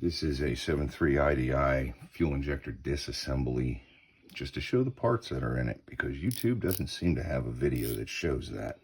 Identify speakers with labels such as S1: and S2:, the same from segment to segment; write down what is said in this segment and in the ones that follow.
S1: This is a 7.3 IDI fuel injector disassembly, just to show the parts that are in it, because YouTube doesn't seem to have a video that shows that.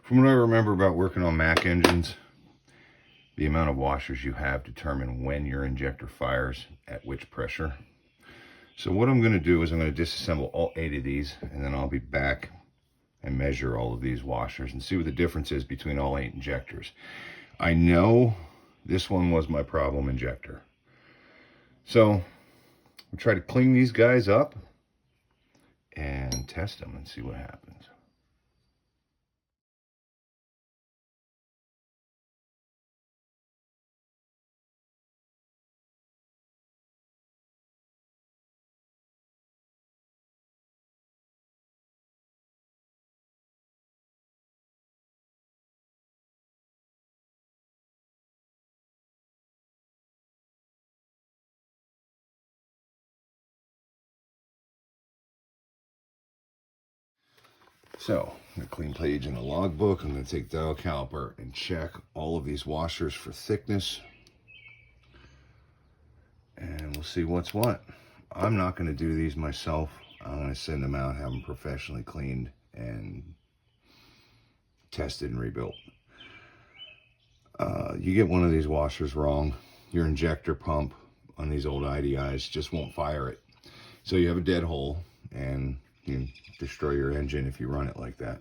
S1: From what I remember about working on Mac engines, the amount of washers you have determine when your injector fires at which pressure. So what I'm going to do is I'm going to disassemble all 8 of these, and then I'll be back and measure all of these washers and see what the difference is between all 8 injectors. I know this one was my problem injector. So I'll try to clean these guys up and test them and see what happens. So, I'm going to clean page in the logbook. I'm going to take the dial caliper and check all of these washers for thickness. And we'll see what's what. I'm not going to do these myself. I'm going to send them out, have them professionally cleaned and tested and rebuilt. You get one of these washers wrong, your injector pump on these old IDIs just won't fire it. So you have a dead hole and you destroy your engine if you run it like that.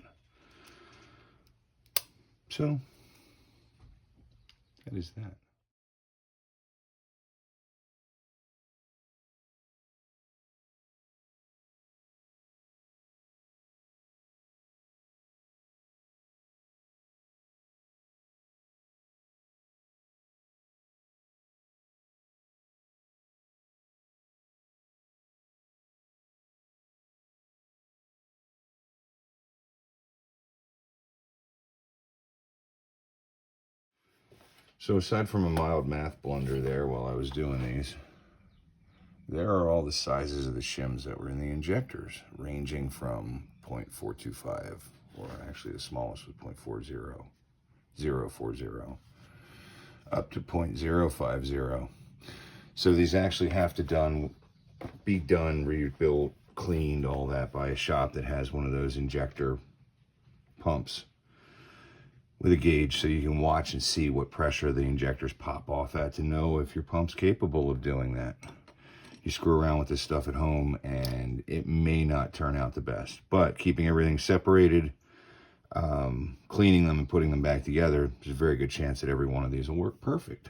S1: So that is that. So aside from a mild math blunder there while I was doing these, there are all the sizes of the shims that were in the injectors, ranging from 0.425, or actually the smallest was 0.40, up to 0.050. So these actually have to be done, rebuilt, cleaned, all that by a shop that has one of those injector pumps. with a gauge so you can watch and see what pressure the injectors pop off at to know if your pump's capable of doing that. You screw around with this stuff at home and it may not turn out the best, but keeping everything separated, cleaning them and putting them back together, there's a very good chance that every one of these will work perfect.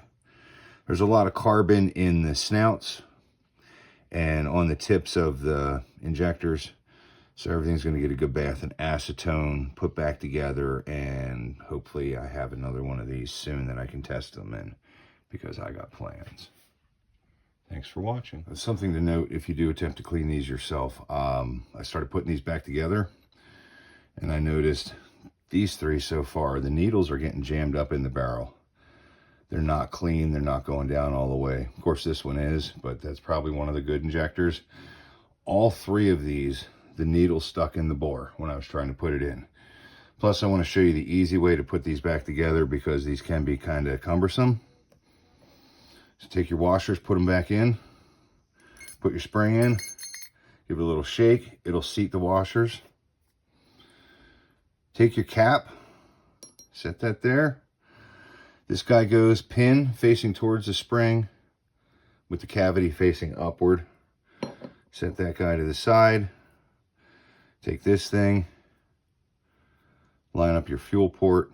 S1: There's a lot of carbon in the snouts and on the tips of the injectors, so everything's going to get a good bath in acetone, put back together, and hopefully I have another one of these soon that I can test them in, because I got plans. Thanks for watching. Something to note if you do attempt to clean these yourself. I started putting these back together, and I noticed these three so far, the needles are getting jammed up in the barrel. They're not clean, they're not going down all the way. Of course this one is, but that's probably one of the good injectors. All three of these, the needle stuck in the bore when I was trying to put it in. Plus I want to show you the easy way to put these back together, because these can be kind of cumbersome. So take your washers, put them back in, put your spring in, give it a little shake, it'll seat the washers. Take your cap, set that there. This guy goes pin facing towards the spring with the cavity facing upward. Set that guy to the side. Take this thing, line up your fuel port,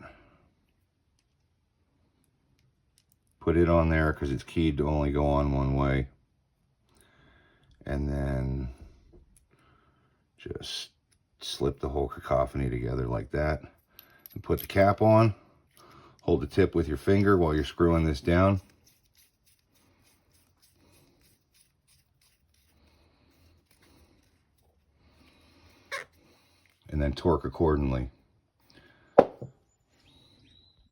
S1: put it on there because it's keyed to only go on one way, and then just slip the whole cacophony together like that and put the cap on. Hold the tip with your finger while you're screwing this down. And then torque accordingly.